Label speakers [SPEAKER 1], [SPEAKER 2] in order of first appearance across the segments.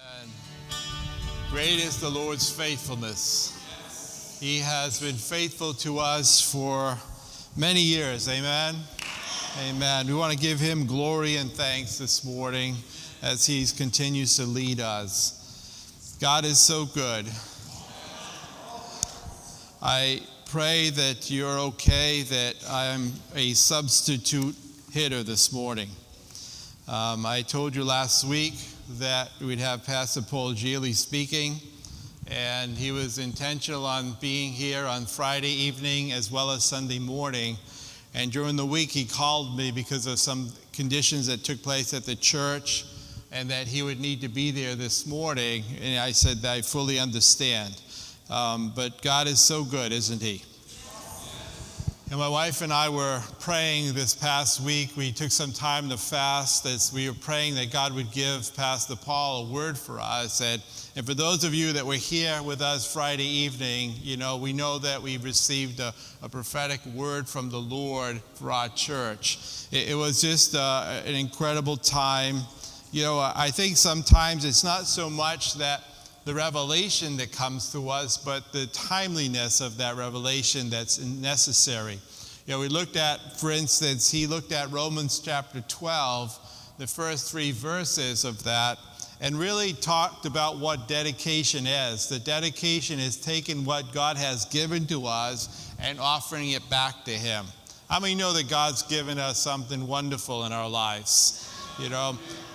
[SPEAKER 1] And great is the Lord's faithfulness. He has been faithful to us for many years. Amen. Amen. We want to give him glory and thanks this morning as he continues to lead us. God is so good. I pray that you're okay that I'm a substitute hitter this morning. I told you last week that we'd have Pastor Paul Geely speaking, and he was intentional on being here on Friday evening as well as Sunday morning. And during the week, he called me because of some conditions that took place at the church and that he would need to be there this morning. And I said that I fully understand. But God is so good, isn't he? And my wife and I were praying this past week. We took some time to fast as we were praying that God would give Pastor Paul a word for us. And for those of you that were here with us Friday evening, we know that we received a prophetic word from the Lord for our church. It was just an incredible time. I think sometimes it's not so much that the revelation that comes to us, but the timeliness of that revelation that's necessary. We looked at, for instance, he looked at Romans chapter 12, the first 3 verses of that, and really talked about what dedication is. The dedication is taking what God has given to us and offering it back to him. How many know that God's given us something wonderful in our lives?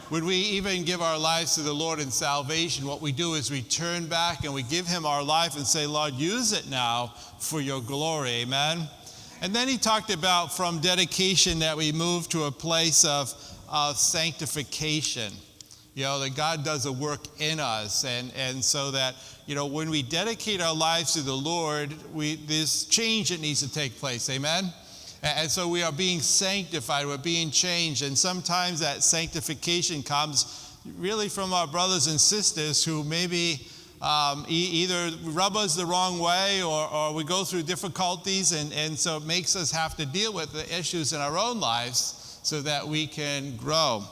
[SPEAKER 1] When we even give our lives to the Lord in salvation, what we do is we turn back and we give him our life and say, Lord, use it now for your glory. Amen. And then he talked about from dedication that we move to a place of sanctification. That God does a work in us. And so that, when we dedicate our lives to the Lord, there's change that needs to take place. Amen. And so we are being sanctified, we're being changed. And sometimes that sanctification comes really from our brothers and sisters who maybe either rub us the wrong way or we go through difficulties. And so it makes us have to deal with the issues in our own lives so that we can grow.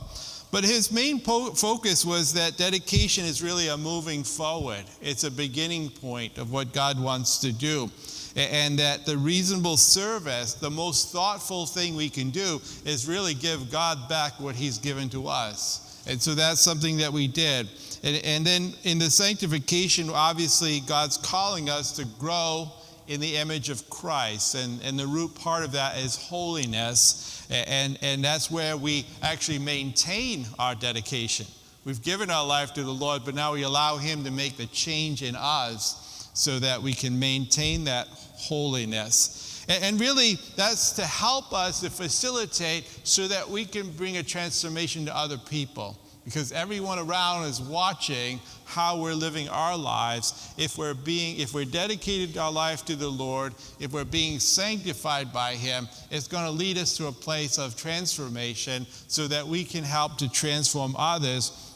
[SPEAKER 1] But his main focus was that dedication is really a moving forward. It's a beginning point of what God wants to do. And that the reasonable service, the most thoughtful thing we can do is really give God back what he's given to us. And so that's something that we did. And then in the sanctification, obviously God's calling us to grow in the image of Christ. And the root part of that is holiness. And that's where we actually maintain our dedication. We've given our life to the Lord, but now we allow him to make the change in us so that we can maintain that holiness. And really, that's to help us to facilitate so that we can bring a transformation to other people. Because everyone around is watching how we're living our lives. If we're dedicated our life to the Lord, if we're being sanctified by him, it's going to lead us to a place of transformation so that we can help to transform others.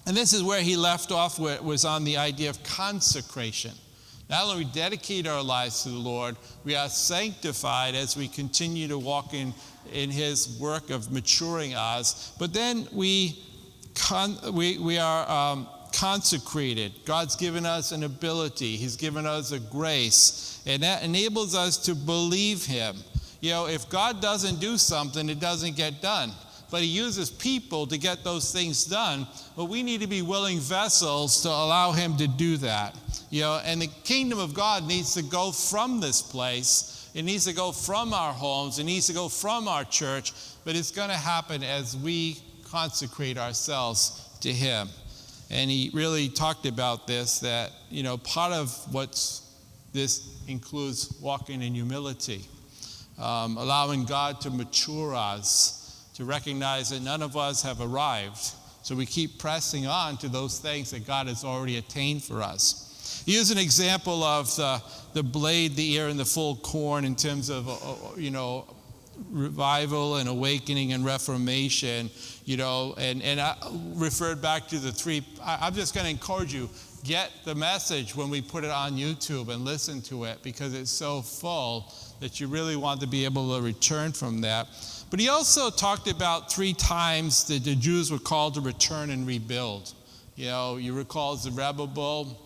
[SPEAKER 1] And this is where he left off, was on the idea of consecration. Not only we dedicate our lives to the Lord, we are sanctified as we continue to walk in his work of maturing us. But then we are consecrated. God's given us an ability. He's given us a grace. And that enables us to believe him. If God doesn't do something, it doesn't get done. But he uses people to get those things done. But we need to be willing vessels to allow him to do that. And the kingdom of God needs to go from this place. It needs to go from our homes. It needs to go from our church. But it's going to happen as we consecrate ourselves to him. And he really talked about this, that, part of this includes walking in humility, allowing God to mature us, to recognize that none of us have arrived. So we keep pressing on to those things that God has already attained for us. Here's an example of the blade, the ear, and the full corn in terms of, revival and awakening and reformation, and I referred back to the 3. I'm just going to encourage you, get the message when we put it on YouTube and listen to it, because it's so full that you really want to be able to return from that. But he also talked about 3 times that the Jews were called to return and rebuild. You recall Zerubbabel,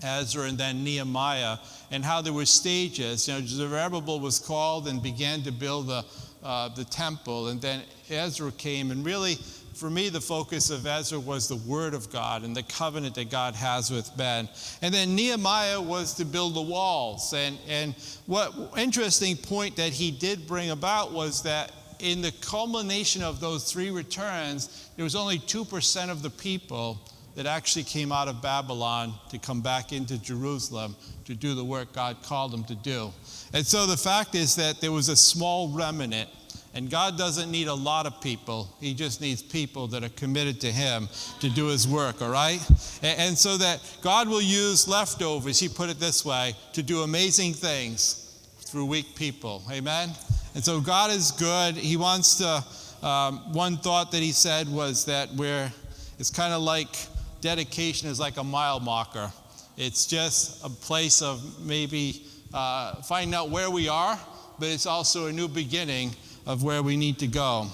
[SPEAKER 1] Ezra, and then Nehemiah, and how there were stages. Zerubbabel was called and began to build the temple, and then Ezra came, and really, for me, the focus of Ezra was the Word of God and the covenant that God has with men. And then Nehemiah was to build the walls. And what interesting point that he did bring about was that in the culmination of those three returns, there was only 2% of the people that actually came out of Babylon to come back into Jerusalem to do the work God called them to do. And so the fact is that there was a small remnant, and God doesn't need a lot of people. He just needs people that are committed to Him to do His work, all right? And so that God will use leftovers, He put it this way, to do amazing things through weak people, amen? And so God is good. He wants to, one thought that He said was that it's kind of like dedication is like a mile marker. It's just a place of maybe finding out where we are, but it's also a new beginning of where we need to go.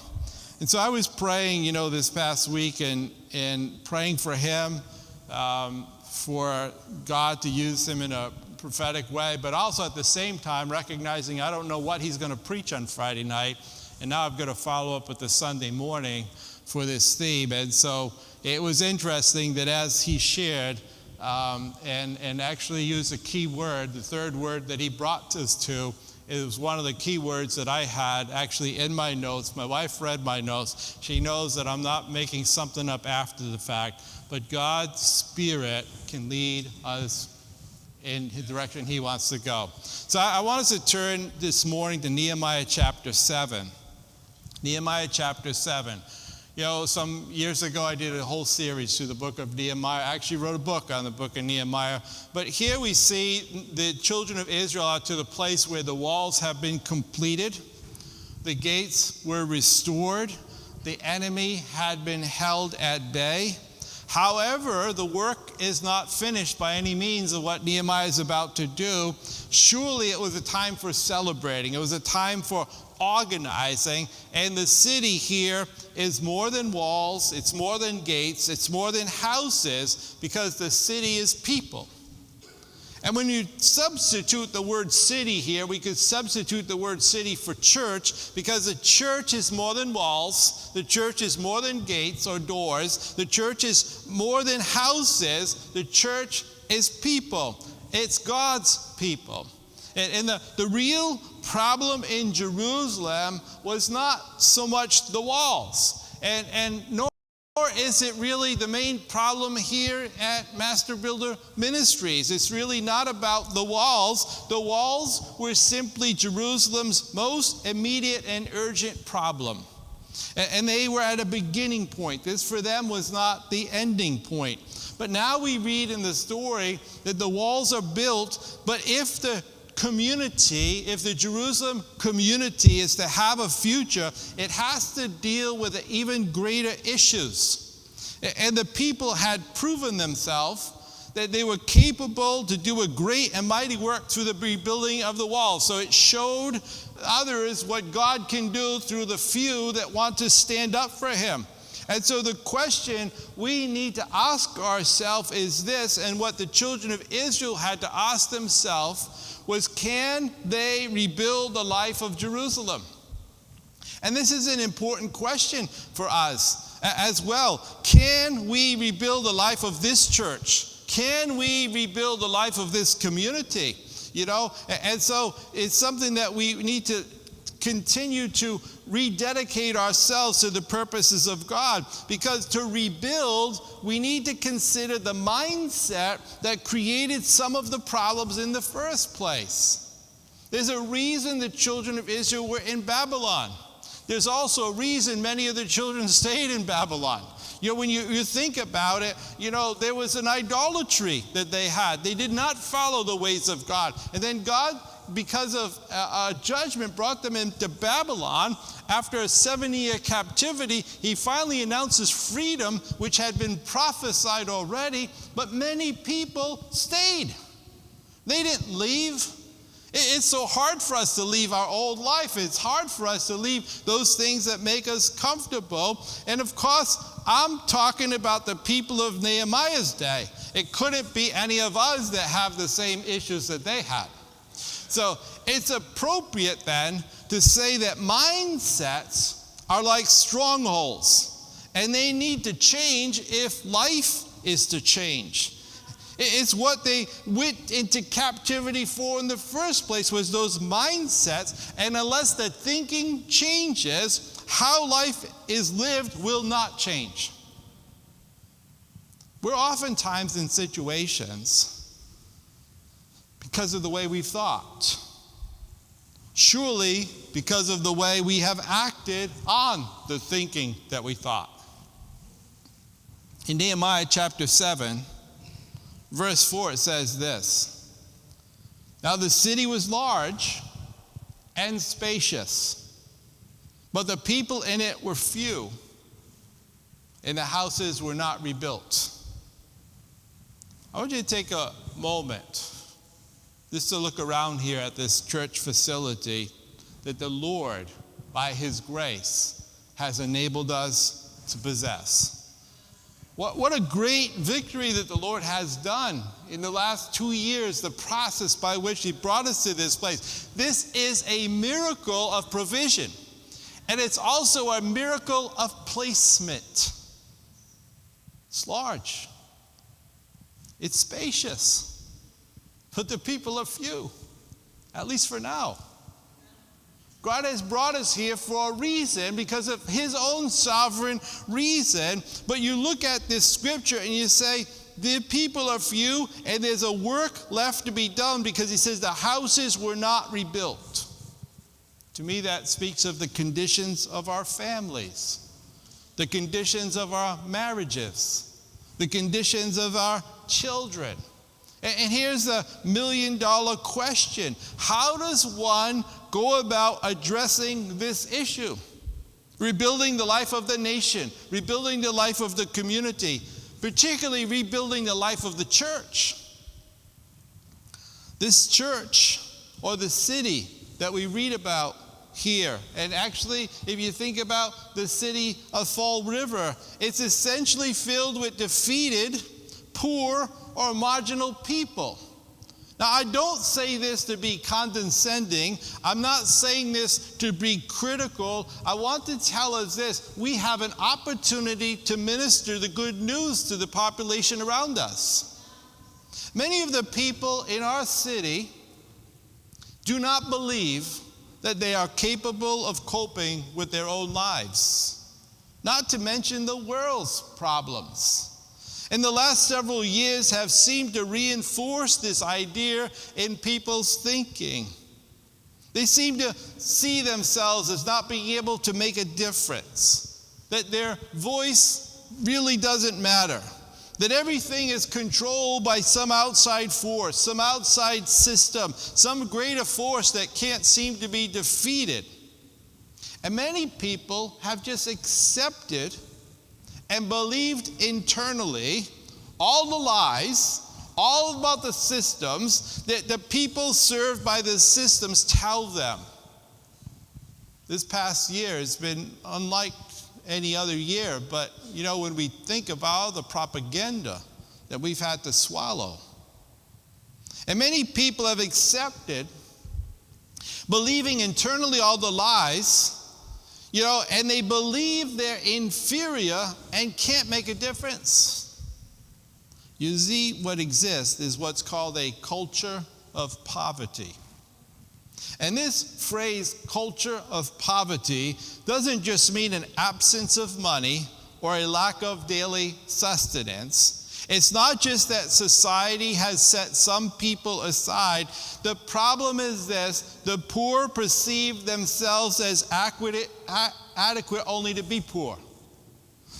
[SPEAKER 1] And so I was praying, this past week and praying for him, for God to use him in a prophetic way, but also at the same time recognizing I don't know what he's going to preach on Friday night, and now I've got to follow up with the Sunday morning for this theme. And so it was interesting that as he shared and actually used a key word, the third word that he brought us to, it was one of the key words that I had actually in my notes. My wife read my notes. She knows that I'm not making something up after the fact, but God's Spirit can lead us in the direction He wants to go. So I want us to turn this morning to Nehemiah chapter 7. Nehemiah chapter 7. Some years ago I did a whole series through the book of Nehemiah. I actually wrote a book on the book of Nehemiah. But here we see the children of Israel are to the place where the walls have been completed. The gates were restored. The enemy had been held at bay. However, the work is not finished by any means of what Nehemiah is about to do. Surely it was a time for celebrating. It was a time for organizing. And the city here is more than walls, it's more than gates, it's more than houses, because the city is people. And when you substitute the word city here, we could substitute the word city for church, because the church is more than walls, the church is more than gates or doors, the church is more than houses, the church is people. It's God's people. And the real problem in Jerusalem was not so much the walls, and nor is it really the main problem here at Master Builder Ministries. It's really not about the walls. The walls were simply Jerusalem's most immediate and urgent problem. And they were at a beginning point. This for them was not the ending point. But now we read in the story that the walls are built, but if the Jerusalem community is to have a future, it has to deal with even greater issues. And the people had proven themselves that they were capable to do a great and mighty work through the rebuilding of the wall. So it showed others what God can do through the few that want to stand up for Him. And so the question we need to ask ourselves is this, and what the children of Israel had to ask themselves was, can they rebuild the life of Jerusalem? And this is an important question for us as well. Can we rebuild the life of this church? Can we rebuild the life of this community? And so it's something that we need to continue to rededicate ourselves to the purposes of God, because to rebuild, we need to consider the mindset that created some of the problems in the first place. There's a reason the children of Israel were in Babylon. There's also a reason many of the children stayed in Babylon. When you think about it, there was an idolatry that they had. They did not follow the ways of God. And then God, because of a judgment, brought them into Babylon. After a 7-year captivity, He finally announces freedom, which had been prophesied already, but many people stayed. They didn't leave. It's so hard for us to leave our old life. It's hard for us to leave those things that make us comfortable. And of course, I'm talking about the people of Nehemiah's day. It couldn't be any of us that have the same issues that they had. So it's appropriate then to say that mindsets are like strongholds, and they need to change if life is to change. It's what they went into captivity for in the first place, was those mindsets. And unless the thinking changes, how life is lived will not change. We're oftentimes in situations because of the way we've thought. Surely because of the way we have acted on the thinking that we thought. In Nehemiah chapter 7, verse 4, it says this: "Now the city was large and spacious, but the people in it were few, and the houses were not rebuilt." I want you to take a moment just to look around here at this church facility that the Lord, by His grace, has enabled us to possess. What a great victory that the Lord has done in the last 2 years, the process by which He brought us to this place. This is a miracle of provision, and it's also a miracle of placement. It's large. It's spacious. But the people are few, at least for now. God has brought us here for a reason, because of His own sovereign reason. But you look at this scripture and you say, the people are few and there's a work left to be done, because He says the houses were not rebuilt. To me, that speaks of the conditions of our families, the conditions of our marriages, the conditions of our children. And here's the million-dollar question: how does one go about addressing this issue? Rebuilding the life of the nation, rebuilding the life of the community, particularly rebuilding the life of the church. This church, or the city that we read about here, and actually, if you think about the city of Fall River, it's essentially filled with defeated, poor, or marginal people. Now, I don't say this to be condescending. I'm not saying this to be critical. I want to tell us this: we have an opportunity to minister the good news to the population around us. Many of the people in our city do not believe that they are capable of coping with their own lives, not to mention the world's problems. In the last several years have seemed to reinforce this idea in people's thinking. They seem to see themselves as not being able to make a difference, that their voice really doesn't matter, that everything is controlled by some outside force, some outside system, some greater force that can't seem to be defeated. And many people have just accepted and believed internally all the lies, all about the systems that the people served by the systems tell them. This past year has been unlike any other year, but when we think of all the propaganda that we've had to swallow. And many people have accepted, believing internally all the lies, and they believe they're inferior and can't make a difference. You see, what exists is what's called a culture of poverty. And this phrase, culture of poverty, doesn't just mean an absence of money or a lack of daily sustenance. It's not just that society has set some people aside. The problem is this: the poor perceive themselves as adequate only to be poor.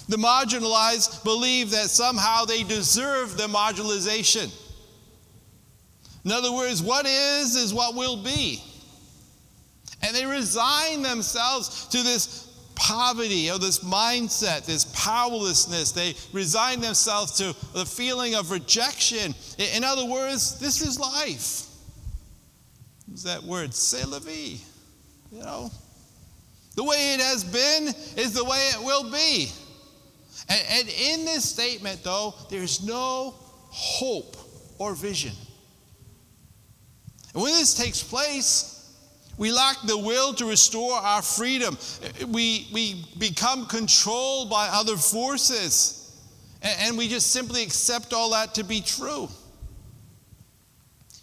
[SPEAKER 1] The marginalized believe that somehow they deserve the marginalization. In other words, what is what will be. And they resign themselves to this poverty, or this mindset, this powerlessness. They resign themselves to the feeling of rejection. In other words, this is life. Is that word, c'est la vie. You know, the way it has been is the way it will be. And in this statement, though, there's no hope or vision. And when this takes place, we lack the will to restore our freedom. We become controlled by other forces. And we just simply accept all that to be true.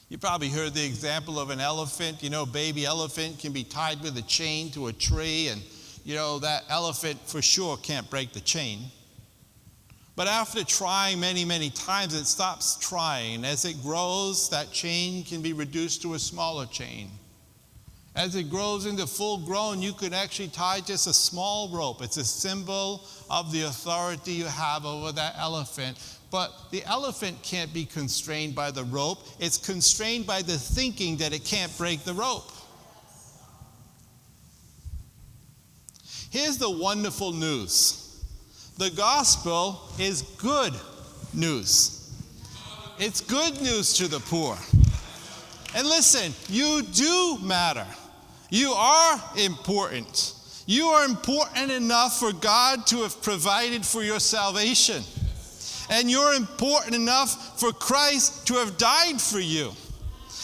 [SPEAKER 1] You probably heard the example of an elephant. You know, baby elephant can be tied with a chain to a tree, and, you know, that elephant for sure can't break the chain. But after trying many, many times, it stops trying. As it grows, that chain can be reduced to a smaller chain. As it grows into full grown, you could actually tie just a small rope. It's a symbol of the authority you have over that elephant. But the elephant can't be constrained by the rope. It's constrained by the thinking that it can't break the rope. Here's the wonderful news. The gospel is good news. It's good news to the poor. And listen, you do matter. You are important. You are important enough for God to have provided for your salvation. And you're important enough for Christ to have died for you.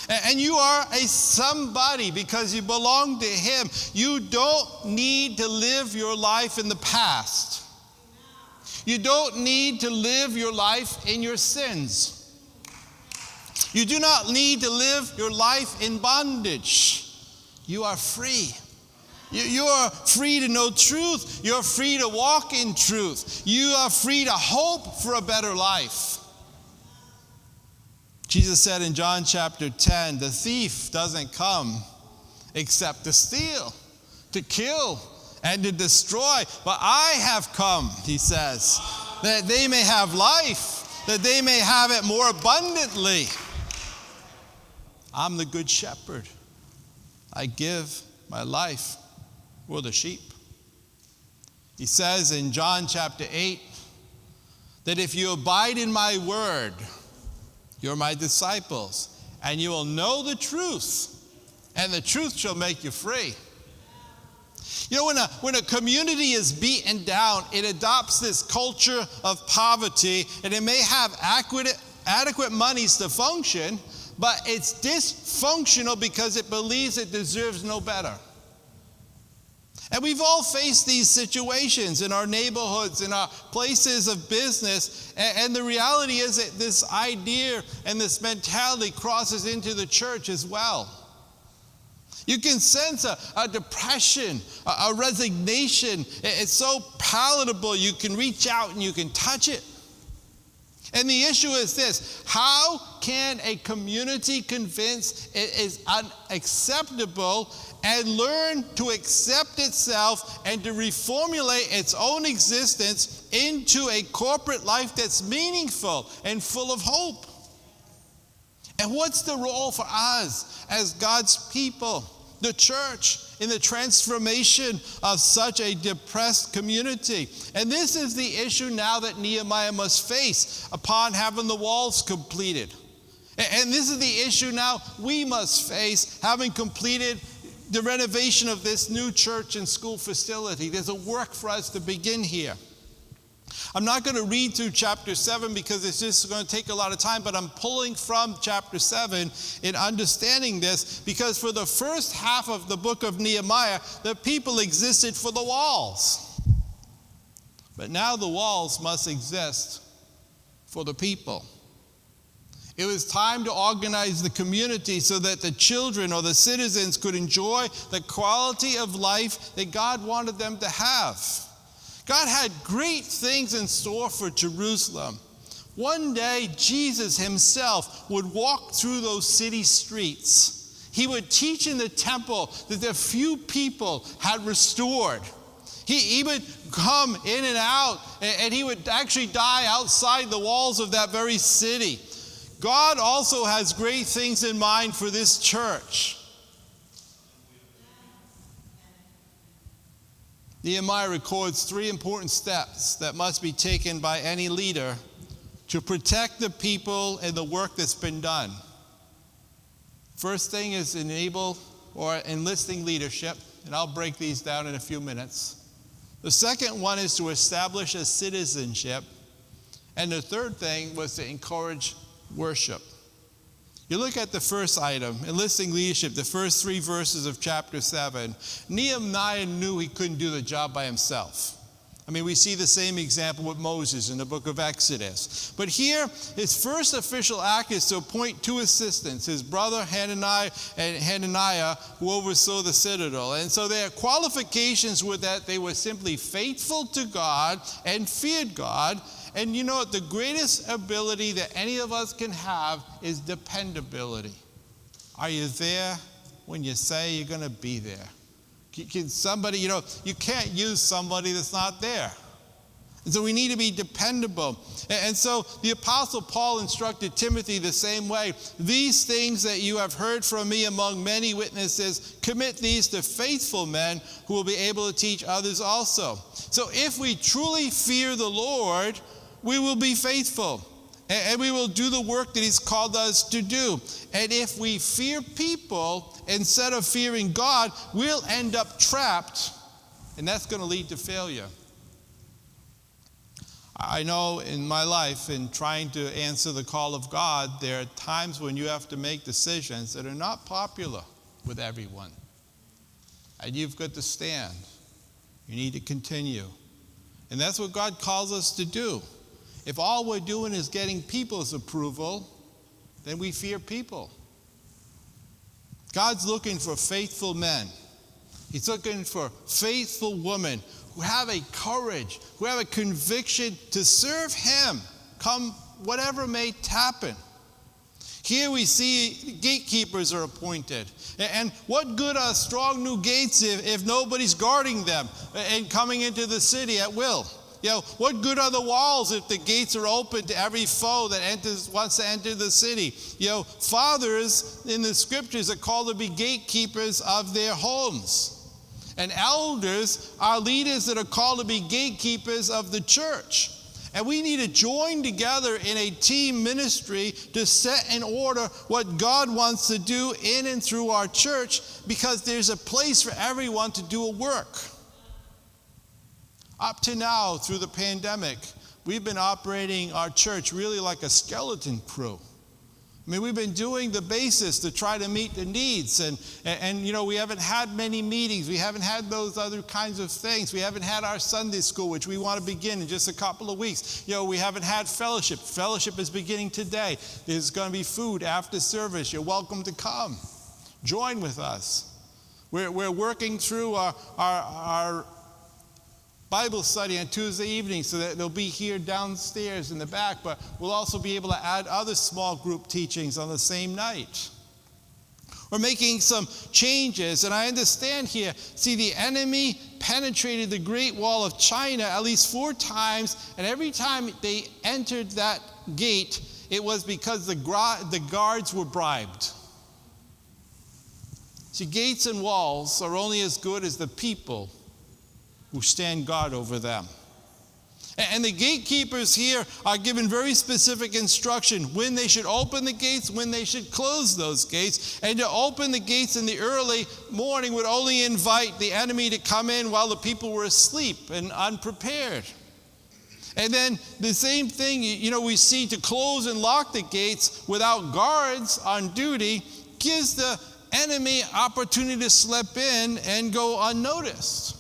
[SPEAKER 1] And you are a somebody because you belong to Him. You don't need to live your life in the past. You don't need to live your life in your sins. You do not need to live your life in bondage. You are free. You are free to know truth. You're free to walk in truth. You are free to hope for a better life. Jesus said in John chapter 10, the thief doesn't come except to steal, to kill, and to destroy. But I have come, he says, that they may have life, that they may have it more abundantly. I'm the good shepherd. I give my life for the sheep. He says in John chapter 8 that if you abide in my word, you're my disciples, and you will know the truth, and the truth shall make you free. You know, when a community is beaten down, it adopts this culture of poverty, and it may have adequate monies to function, but it's dysfunctional because it believes it deserves no better. And we've all faced these situations in our neighborhoods, in our places of business, and the reality is that this idea and this mentality crosses into the church as well. You can sense a depression, a resignation. It's so palatable, you can reach out and you can touch it. And the issue is this: how can a community convince it is unacceptable and learn to accept itself and to reformulate its own existence into a corporate life that's meaningful and full of hope? And what's the role for us as God's people, the church, in the transformation of such a depressed community? And this is the issue now that Nehemiah must face upon having the walls completed. And this is the issue now we must face having completed the renovation of this new church and school facility. There's a work for us to begin here. I'm not going to read through chapter 7 because it's just going to take a lot of time, but I'm pulling from chapter 7 in understanding this because for the first half of the book of Nehemiah, the people existed for the walls. But now the walls must exist for the people. It was time to organize the community so that the children or the citizens could enjoy the quality of life that God wanted them to have. God had great things in store for Jerusalem. One day, Jesus himself would walk through those city streets. He would teach in the temple that the few people had restored. He would come in and out, and he would actually die outside the walls of that very city. God also has great things in mind for this church. Nehemiah records 3 important steps that must be taken by any leader to protect the people and the work that's been done. First thing is enable or enlisting leadership, and I'll break these down in a few minutes. The second one is to establish a citizenship. And the third thing was to encourage worship. You look at the first item, enlisting leadership, the first 3 verses of chapter 7. Nehemiah knew he couldn't do the job by himself. I mean, we see the same example with Moses in the book of Exodus. But here, his first official act is to appoint 2 assistants, his brother Hananiah, who oversaw the citadel. And so their qualifications were that they were simply faithful to God and feared God. And you know what? The greatest ability that any of us can have is dependability. Are you there when you say you're going to be there? Can somebody, you can't use somebody that's not there. And so we need to be dependable. And so the Apostle Paul instructed Timothy the same way. These things that you have heard from me among many witnesses, commit these to faithful men who will be able to teach others also. So if we truly fear the Lord, we will be faithful. And we will do the work that he's called us to do. And if we fear people instead of fearing God, we'll end up trapped, and that's going to lead to failure. I know in my life, in trying to answer the call of God, there are times when you have to make decisions that are not popular with everyone. And you've got to stand. You need to continue. And that's what God calls us to do. If all we're doing is getting people's approval, then we fear people. God's looking for faithful men. He's looking for faithful women who have a courage, who have a conviction to serve him, come whatever may happen. Here we see gatekeepers are appointed. And what good are strong new gates if nobody's guarding them and coming into the city at will? What good are the walls if the gates are open to every foe that wants to enter the city? Fathers in the scriptures are called to be gatekeepers of their homes. And elders are leaders that are called to be gatekeepers of the church. And we need to join together in a team ministry to set in order what God wants to do in and through our church, because there's a place for everyone to do a work. Up to now, through the pandemic, we've been operating our church really like a skeleton crew. I mean, we've been doing the basis to try to meet the needs. And we haven't had many meetings. We haven't had those other kinds of things. We haven't had our Sunday school, which we want to begin in just a couple of weeks. We haven't had fellowship. Fellowship is beginning today. There's going to be food after service. You're welcome to come. Join with us. We're working through our Bible study on Tuesday evening, so that they'll be here downstairs in the back, but we'll also be able to add other small group teachings on the same night. We're making some changes, and I understand here, the enemy penetrated the Great Wall of China at least 4 times, and every time they entered that gate, it was because the guards were bribed. Gates and walls are only as good as the people who stand guard over them. And the gatekeepers here are given very specific instruction when they should open the gates, when they should close those gates. And to open the gates in the early morning would only invite the enemy to come in while the people were asleep and unprepared. And then the same thing, we see to close and lock the gates without guards on duty gives the enemy opportunity to slip in and go unnoticed.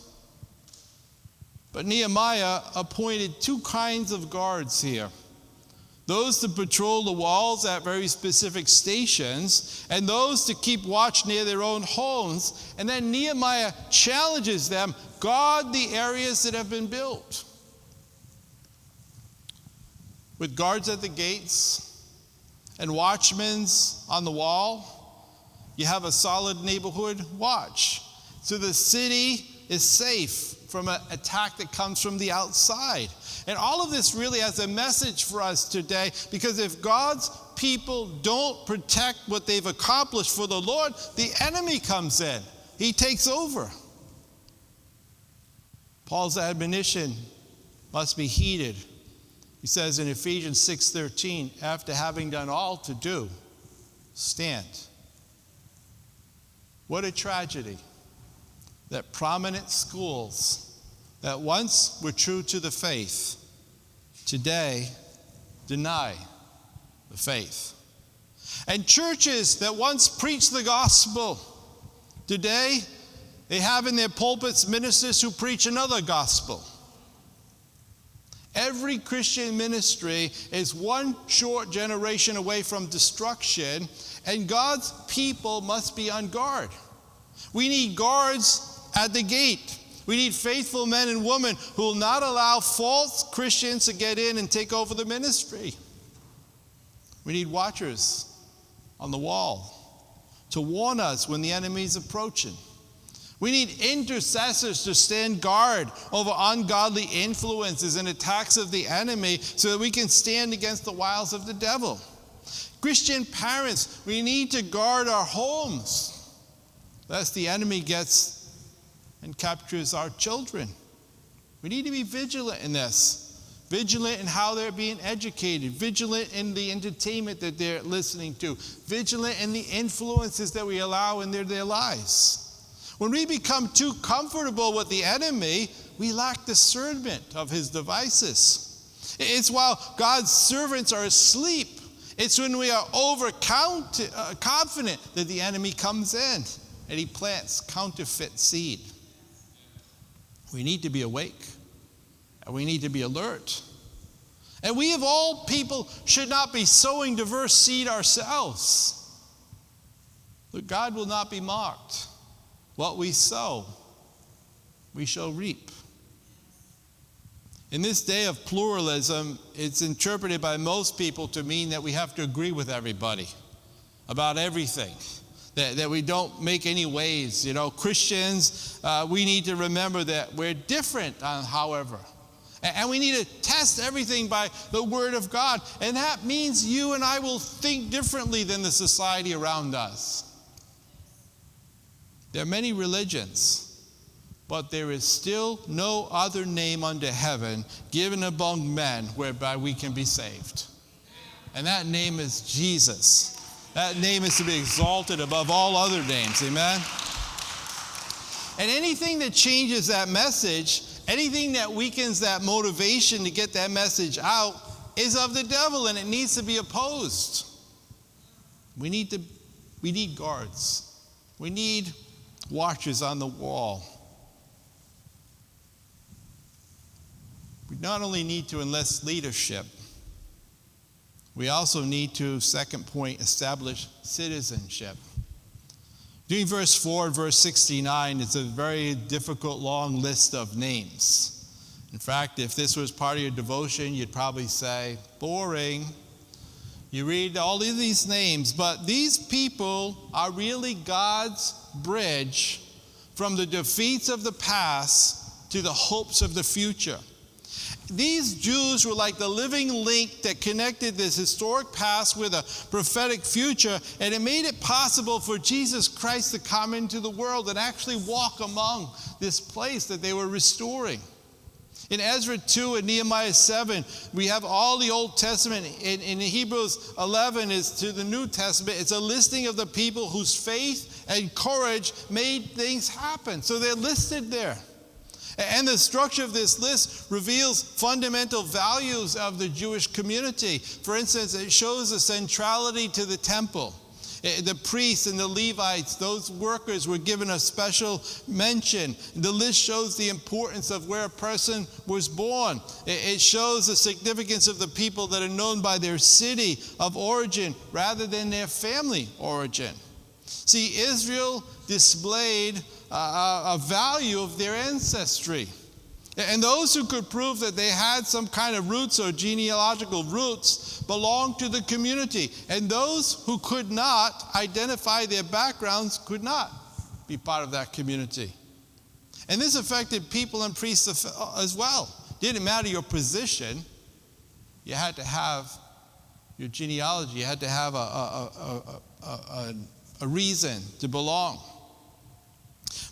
[SPEAKER 1] But Nehemiah appointed 2 kinds of guards here. Those to patrol the walls at very specific stations, and those to keep watch near their own homes. And then Nehemiah challenges them, guard the areas that have been built. With guards at the gates and watchmen on the wall, you have a solid neighborhood watch. So the city is safe from an attack that comes from the outside. And all of this really has a message for us today, because if God's people don't protect what they've accomplished for the Lord, the enemy comes in. He takes over. Paul's admonition must be heeded. He says in Ephesians 6:13, after having done all to do, stand. What a tragedy that prominent schools that once were true to the faith today deny the faith. And churches that once preached the gospel, today they have in their pulpits ministers who preach another gospel. Every Christian ministry is one short generation away from destruction, and God's people must be on guard. We need guards at the gate. We need faithful men and women who will not allow false Christians to get in and take over the ministry. We need watchers on the wall to warn us when the enemy is approaching. We need intercessors to stand guard over ungodly influences and attacks of the enemy so that we can stand against the wiles of the devil. Christian parents, we need to guard our homes lest the enemy gets and captures our children. We need to be vigilant in this. Vigilant in how they're being educated. Vigilant in the entertainment that they're listening to. Vigilant in the influences that we allow in their lives. When we become too comfortable with the enemy, we lack discernment of his devices. It's while God's servants are asleep. It's when we are confident that the enemy comes in and he plants counterfeit seed. We need to be awake. And we need to be alert. And we of all people should not be sowing diverse seed ourselves. But God will not be mocked. What we sow, we shall reap. In this day of pluralism, it's interpreted by most people to mean that we have to agree with everybody about everything. That we don't make any waves. You know, Christians, we need to remember that we're different, however. And we need to test everything by the Word of God. And that means you and I will think differently than the society around us. There are many religions, but there is still no other name under heaven given among men whereby we can be saved. And that name is Jesus. That name is to be exalted above all other names. Amen? And anything that changes that message, anything that weakens that motivation to get that message out is of the devil, and it needs to be opposed. We need guards. We need watchers on the wall. We not only need to enlist leadership, we also need to, second point, establish citizenship. During verse 4 and verse 69, it's a very difficult, long list of names. In fact, if this was part of your devotion, you'd probably say, boring. You read all of these names, but these people are really God's bridge from the defeats of the past to the hopes of the future. These Jews were like the living link that connected this historic past with a prophetic future, and it made it possible for Jesus Christ to come into the world and actually walk among this place that they were restoring. In Ezra 2 and Nehemiah 7, we have all the Old Testament. In Hebrews 11 is to the New Testament. It's a listing of the people whose faith and courage made things happen. So they're listed there. And the structure of this list reveals fundamental values of the Jewish community. For instance, it shows the centrality to the temple. The priests and the Levites, those workers were given a special mention. The list shows the importance of where a person was born. It shows the significance of the people that are known by their city of origin rather than their family origin. See, Israel displayed a value of their ancestry. And those who could prove that they had some kind of roots or genealogical roots belonged to the community. And those who could not identify their backgrounds could not be part of that community. And this affected people and priests as well. Didn't matter your position, you had to have your genealogy, you had to have a reason to belong.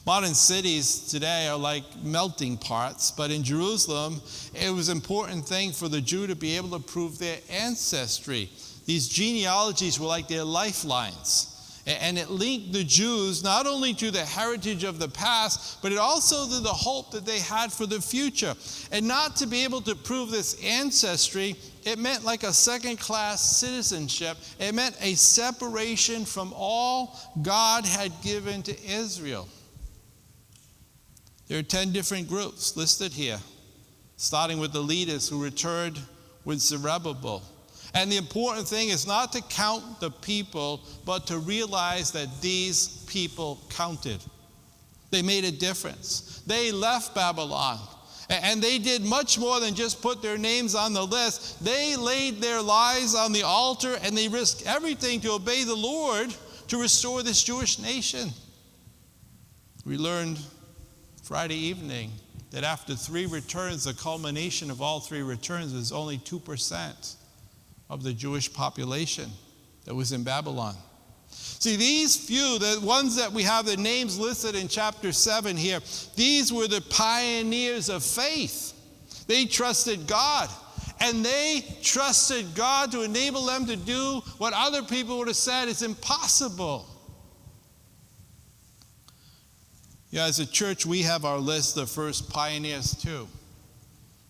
[SPEAKER 1] Modern cities today are like melting pots, but in Jerusalem, it was an important thing for the Jew to be able to prove their ancestry. These genealogies were like their lifelines. And it linked the Jews not only to the heritage of the past, but it also to the hope that they had for the future. And not to be able to prove this ancestry, it meant like a second-class citizenship. It meant a separation from all God had given to Israel. There are 10 different groups listed here, starting with the leaders who returned with Zerubbabel. And the important thing is not to count the people, but to realize that these people counted. They made a difference. They left Babylon. And they did much more than just put their names on the list. They laid their lives on the altar, and they risked everything to obey the Lord to restore this Jewish nation. We learned Friday evening that after 3 returns, the culmination of all 3 returns is only 2% of the Jewish population that was in Babylon. See, these few, the ones that we have the names listed in chapter 7 here, these were the pioneers of faith. They trusted God, and they trusted God to enable them to do what other people would have said is impossible. Yeah, as a church, we have our list of first pioneers too.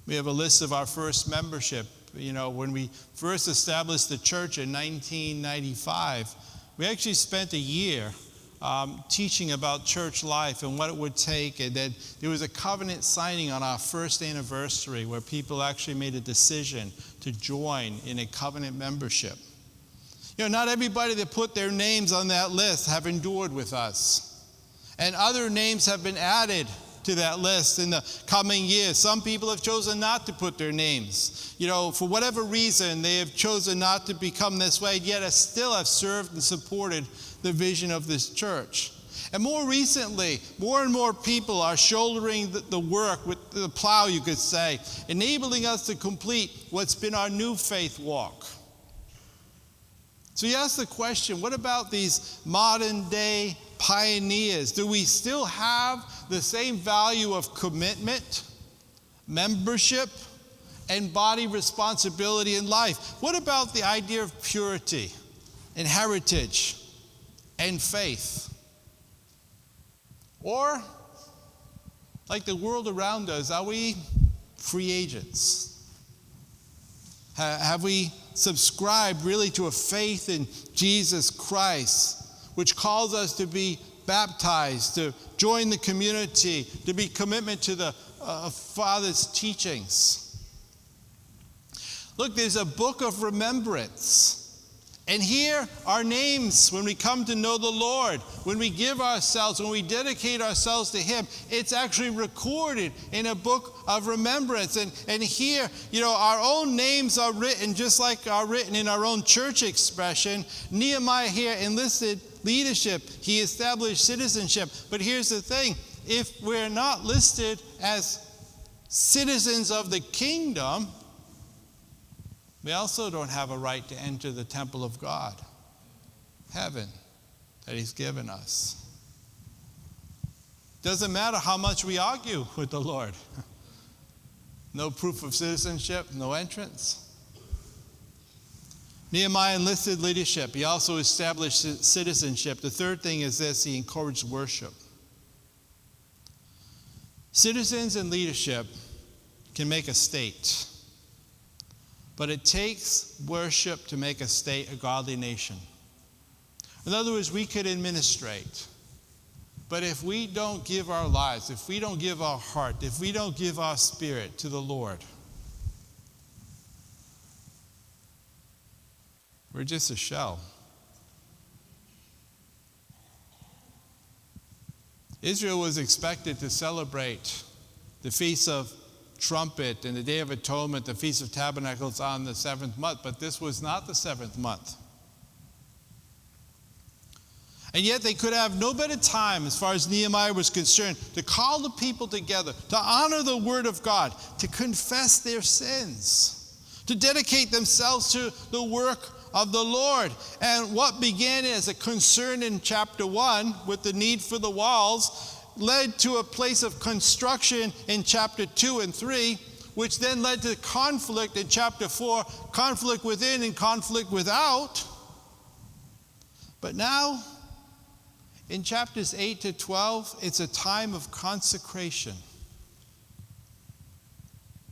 [SPEAKER 1] We have a list of our first membership. You know, when we first established the church in 1995, we actually spent a year teaching about church life and what it would take. And then there was a covenant signing on our first anniversary where people actually made a decision to join in a covenant membership. You know, not everybody that put their names on that list have endured with us. And other names have been added to that list in the coming years. Some people have chosen not to put their names. You know, for whatever reason, they have chosen not to become this way, yet still have served and supported the vision of this church. And more recently, more and more people are shouldering the work with the plow, you could say, enabling us to complete what's been our new faith walk. So you ask the question, what about these modern day pioneers? Do we still have the same value of commitment, membership, and body responsibility in life? What about the idea of purity and heritage and faith? Or, like the world around us, are we free agents? Have we subscribed really to a faith in Jesus Christ, which calls us to be baptized, to join the community, to be commitment to the Father's teachings? Look, there's a book of remembrance. And here are names when we come to know the Lord, when we give ourselves, when we dedicate ourselves to Him. It's actually recorded in a book of remembrance. And here, you know, our own names are written just like are written in our own church expression. Nehemiah here enlisted leadership. He established citizenship. But here's the thing. If we're not listed as citizens of the kingdom, we also don't have a right to enter the temple of God, heaven, that He's given us. Doesn't matter how much we argue with the Lord. No proof of citizenship, no entrance. Nehemiah enlisted leadership. He also established citizenship. The third thing is this: he encouraged worship. Citizens and leadership can make a state. But it takes worship to make a state a godly nation. In other words, we could administrate. But if we don't give our lives, if we don't give our heart, if we don't give our spirit to the Lord, we're just a shell. Israel was expected to celebrate the Feast of Trumpet and the Day of Atonement, the Feast of Tabernacles on the 7th month, but this was not the 7th month. And yet they could have no better time, as far as Nehemiah was concerned, to call the people together, to honor the word of God, to confess their sins, to dedicate themselves to the work of the Lord. And what began as a concern in chapter 1 with the need for the walls led to a place of construction in chapter 2 and 3, which then led to conflict in chapter 4, conflict within and conflict without. But now in chapters 8 to 12, it's a time of consecration.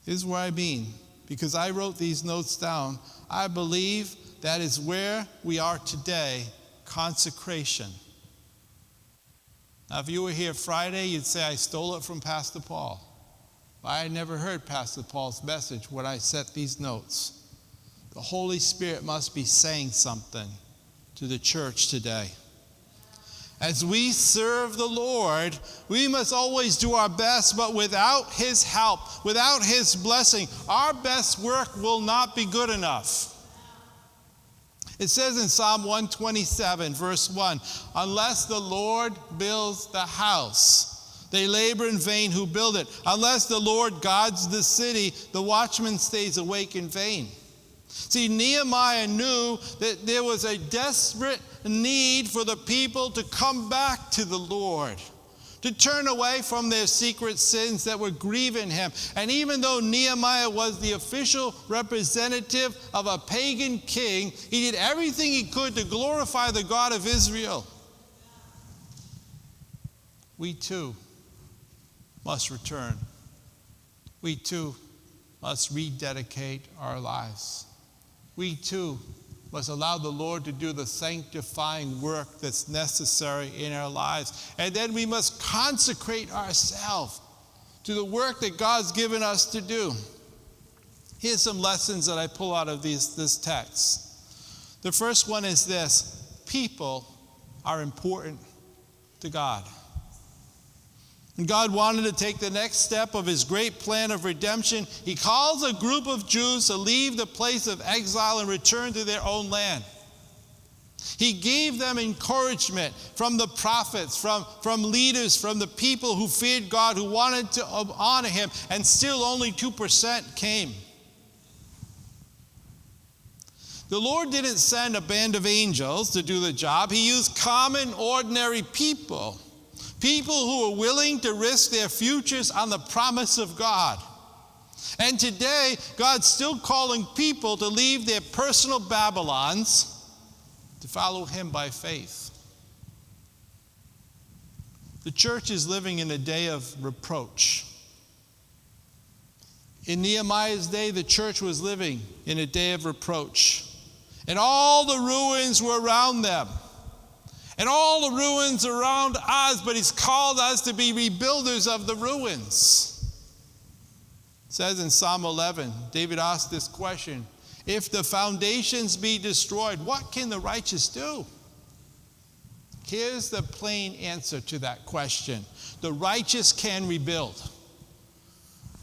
[SPEAKER 1] Here's what I mean. Because I wrote these notes down, I believe that is where we are today, consecration. Now, if you were here Friday, you'd say I stole it from Pastor Paul. I had never heard Pastor Paul's message when I set these notes. The Holy Spirit must be saying something to the church today. As we serve the Lord, we must always do our best, but without His help, without His blessing, our best work will not be good enough. It says in Psalm 127, verse 1, unless the Lord builds the house, they labor in vain who build it. Unless the Lord guards the city, the watchman stays awake in vain. See, Nehemiah knew that there was a desperate need for the people to come back to the Lord, to turn away from their secret sins that were grieving him. And even though Nehemiah was the official representative of a pagan king, he did everything he could to glorify the God of Israel. We too must return. We too must rededicate our lives. We too must allow the Lord to do the sanctifying work that's necessary in our lives. And then we must consecrate ourselves to the work that God's given us to do. Here's some lessons that I pull out of this text. The first one is this: people are important to God. And God wanted to take the next step of His great plan of redemption. He calls a group of Jews to leave the place of exile and return to their own land. He gave them encouragement from the prophets, from leaders, from the people who feared God, who wanted to honor Him, and still only 2% came. The Lord didn't send a band of angels to do the job. He used common, ordinary people. People who are willing to risk their futures on the promise of God. And today, God's still calling people to leave their personal Babylons to follow Him by faith. The church is living in a day of reproach. In Nehemiah's day, the church was living in a day of reproach. And all the ruins were around them. And all the ruins around us, but He's called us to be rebuilders of the ruins. It says in Psalm 11, David asked this question: if the foundations be destroyed, what can the righteous do? Here's the plain answer to that question: the righteous can rebuild.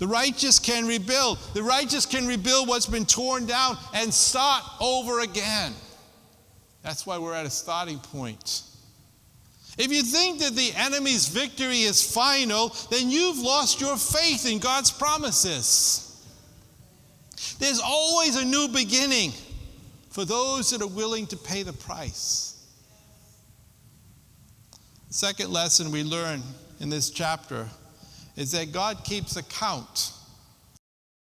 [SPEAKER 1] The righteous can rebuild. The righteous can rebuild what's been torn down and start over again. That's why we're at a starting point. If you think that the enemy's victory is final, then you've lost your faith in God's promises. There's always a new beginning for those that are willing to pay the price. The second lesson we learn in this chapter is that God keeps account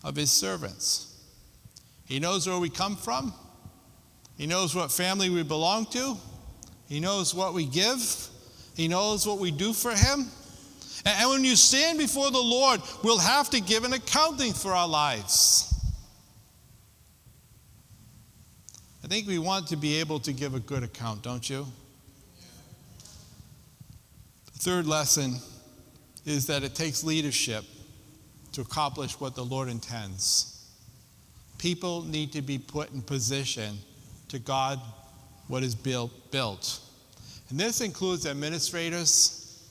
[SPEAKER 1] of His servants. He knows where we come from. He knows what family we belong to. He knows what we give. He knows what we do for Him. And when you stand before the Lord, we'll have to give an accounting for our lives. I think we want to be able to give a good account, don't you? The third lesson is that it takes leadership to accomplish what the Lord intends. People need to be put in position to guard what is built. And this includes administrators,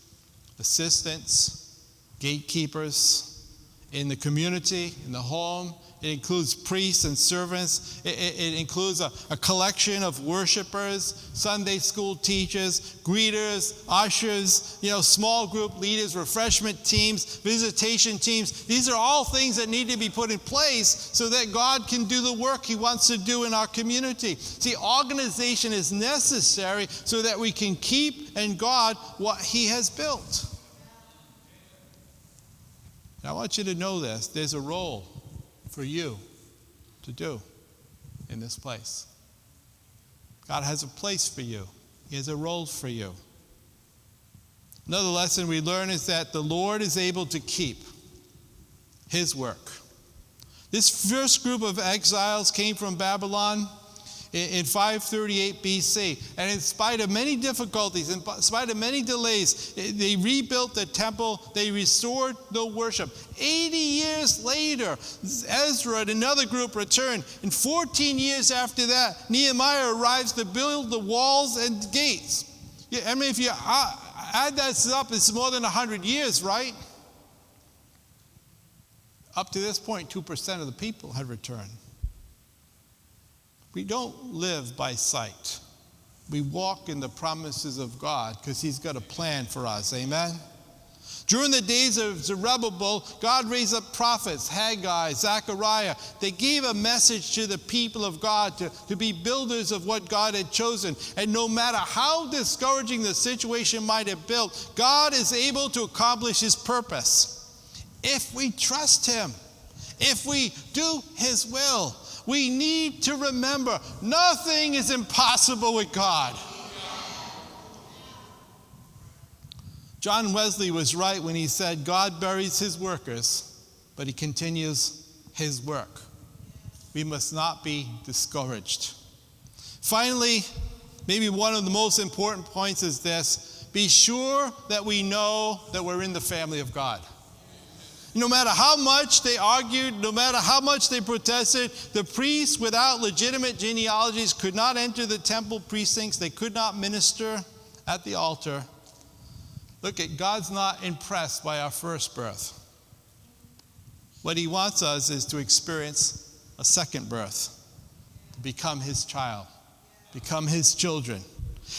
[SPEAKER 1] assistants, gatekeepers in the community, in the home. It includes priests and servants. It includes a collection of worshipers, Sunday school teachers, greeters, ushers, small group leaders, refreshment teams, visitation teams. These are all things that need to be put in place so that God can do the work He wants to do in our community. See, organization is necessary so that we can keep and guard what He has built. And I want you to know this. There's a role for you to do in this place. God has a place for you. He has a role for you. Another lesson we learn is that the Lord is able to keep his work. This first group of exiles came from Babylon in 538 BC. And in spite of many difficulties, in spite of many delays, they rebuilt the temple, they restored the worship. 80 years later, Ezra and another group returned. And 14 years after that, Nehemiah arrives to build the walls and gates. Yeah, I mean, if you add that up, it's more than 100 years, right? Up to this point, 2% of the people had returned. We don't live by sight. We walk in the promises of God because he's got a plan for us. Amen? During the days of Zerubbabel, God raised up prophets, Haggai, Zechariah. They gave a message to the people of God to be builders of what God had chosen. And no matter how discouraging the situation might have been, God is able to accomplish his purpose. If we trust him, if we do his will, we need to remember nothing is impossible with God. John Wesley was right when he said, God buries his workers, but he continues his work. We must not be discouraged. Finally, maybe one of the most important points is this: be sure that we know that we're in the family of God. No matter how much they argued, no matter how much they protested, the priests without legitimate genealogies could not enter the temple precincts. They could not minister at the altar. Look, God's not impressed by our first birth. What he wants us is to experience a second birth, to become his child, become his children.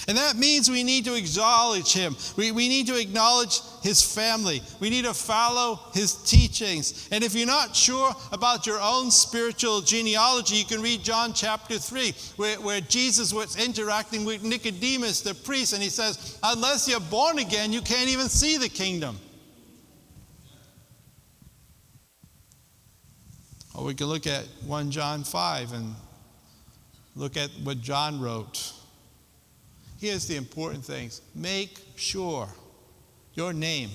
[SPEAKER 1] And that means we need to acknowledge him. We need to acknowledge his family. We need to follow his teachings. And if you're not sure about your own spiritual genealogy, you can read John chapter 3, where Jesus was interacting with Nicodemus, the priest, and he says, unless you're born again, you can't even see the kingdom. Or we can look at 1 John 5 and look at what John wrote. Here's the important things. Make sure your name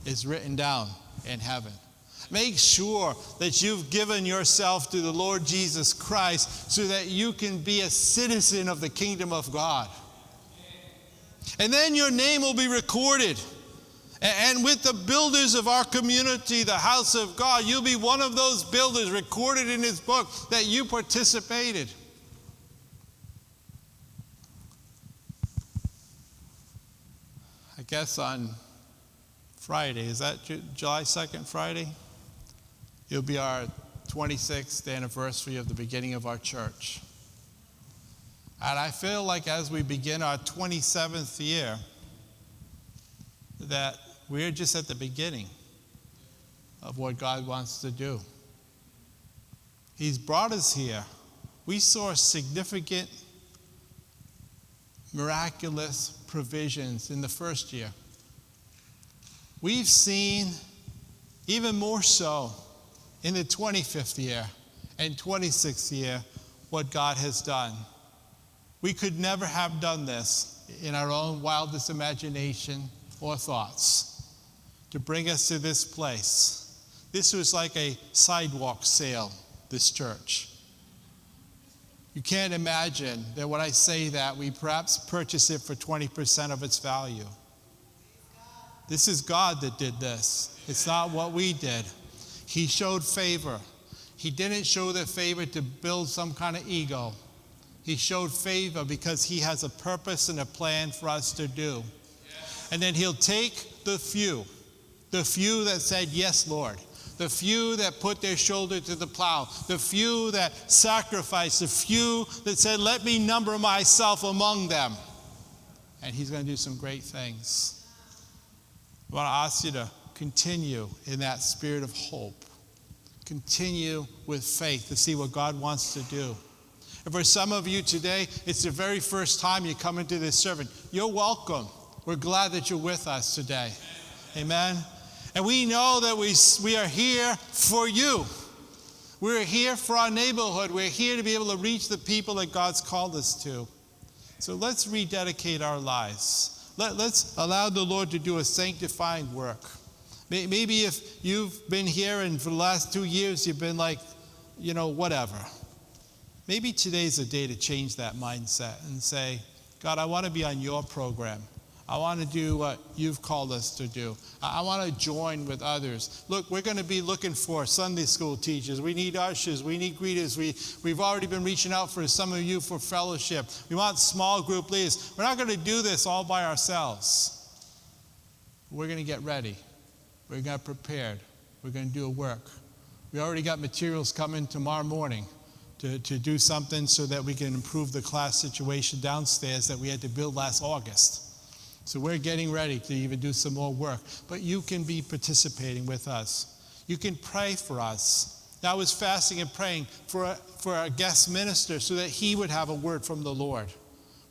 [SPEAKER 1] is written down in heaven. Make sure that you've given yourself to the Lord Jesus Christ so that you can be a citizen of the kingdom of God. And then your name will be recorded. And with the builders of our community, the house of God, you'll be one of those builders recorded in his book that you participated. I guess on Friday, is that July 2nd, Friday? It'll be our 26th anniversary of the beginning of our church. And I feel like as we begin our 27th year, that we're just at the beginning of what God wants to do. He's brought us here. We saw significant, miraculous provisions in the first year. We've seen even more so in the 25th year and 26th year what God has done. We could never have done this in our own wildest imagination or thoughts to bring us to this place. This was like a sidewalk sale, this church. You can't imagine that when I say that, we perhaps purchase it for 20% of its value. This is God that did this. It's not what we did. He showed favor. He didn't show the favor to build some kind of ego. He showed favor because he has a purpose and a plan for us to do. And then he'll take the few that said, yes, Lord. The few that put their shoulder to the plow, the few that sacrificed, the few that said, let me number myself among them. And he's going to do some great things. I want to ask you to continue in that spirit of hope. Continue with faith to see what God wants to do. And for some of you today, it's the very first time you come into this service. You're welcome. We're glad that you're with us today. Amen. And we know that we are here for you. We're here for our neighborhood. We're here to be able to reach the people that God's called us to. So let's rededicate our lives. Let's allow the Lord to do a sanctifying work. Maybe if you've been here and for the last 2 years you've been like, whatever. Maybe today's a day to change that mindset and say, God, I want to be on your program. I want to do what you've called us to do. I want to join with others. Look, we're going to be looking for Sunday school teachers. We need ushers. We need greeters. We've already been reaching out for some of you for fellowship. We want small group leaders. We're not going to do this all by ourselves. We're going to get ready. We're going to get prepared. We're going to do a work. We already got materials coming tomorrow morning to do something so that we can improve the class situation downstairs that we had to build last August. So we're getting ready to even do some more work. But you can be participating with us. You can pray for us. I was fasting and praying for a guest minister so that he would have a word from the Lord.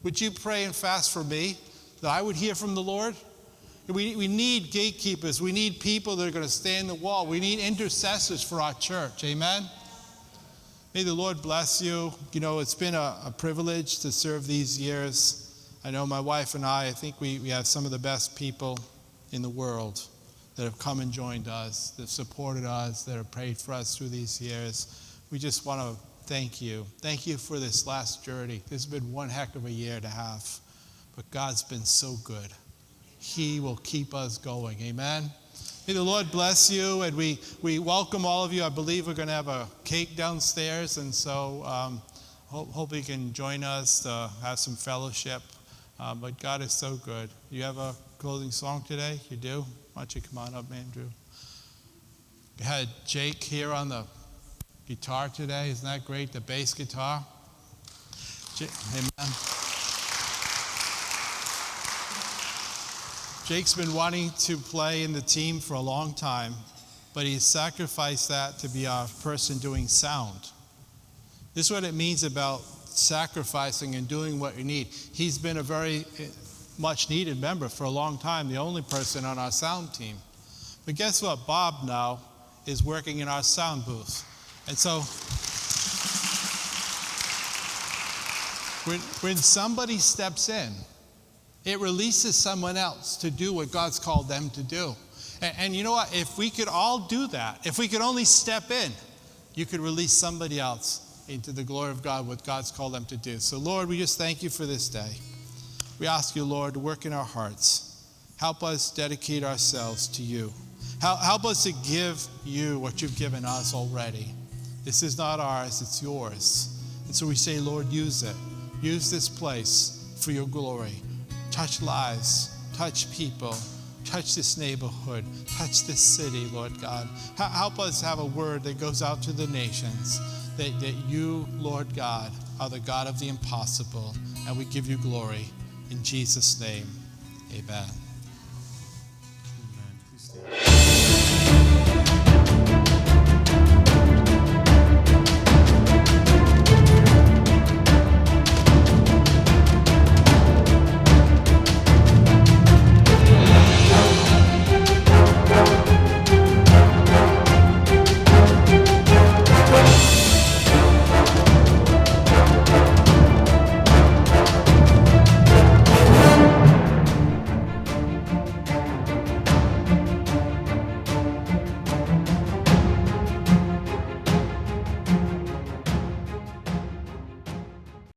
[SPEAKER 1] Would you pray and fast for me that I would hear from the Lord? We need gatekeepers. We need people that are going to stand the wall. We need intercessors for our church. Amen? May the Lord bless you. It's been a privilege to serve these years. I know my wife and I think we have some of the best people in the world that have come and joined us, that have supported us, that have prayed for us through these years. We just want to thank you. Thank you for this last journey. This has been one heck of a year and a half, but God's been so good. He will keep us going. Amen? May the Lord bless you, and we welcome all of you. I believe we're going to have a cake downstairs, and so hope you can join us to have some fellowship. But God is so good. You have a closing song today? You do? Why don't you come on up, Andrew? We had Jake here on the guitar today. Isn't that great? The bass guitar. Amen. Jake's been wanting to play in the team for a long time, but he's sacrificed that to be our person doing sound. This is what it means about sacrificing and doing what you need. He's been a very much needed member for a long time, the only person on our sound team. But guess what? Bob now is working in our sound booth. And so when somebody steps in, it releases someone else to do what God's called them to do. And you know what? If we could all do that, if we could only step in, you could release somebody else into the glory of God, what God's called them to do. So Lord, we just thank you for this day. We ask you, Lord, to work in our hearts. Help us dedicate ourselves to you. Help us to give you what you've given us already. This is not ours, it's yours. And so we say, Lord, use it. Use this place for your glory. Touch lives, touch people, touch this neighborhood, touch this city, Lord God. Help us have a word that goes out to the nations, that you, Lord God, are the God of the impossible, and we give you glory. In Jesus' name, amen.
[SPEAKER 2] Amen. Please stand.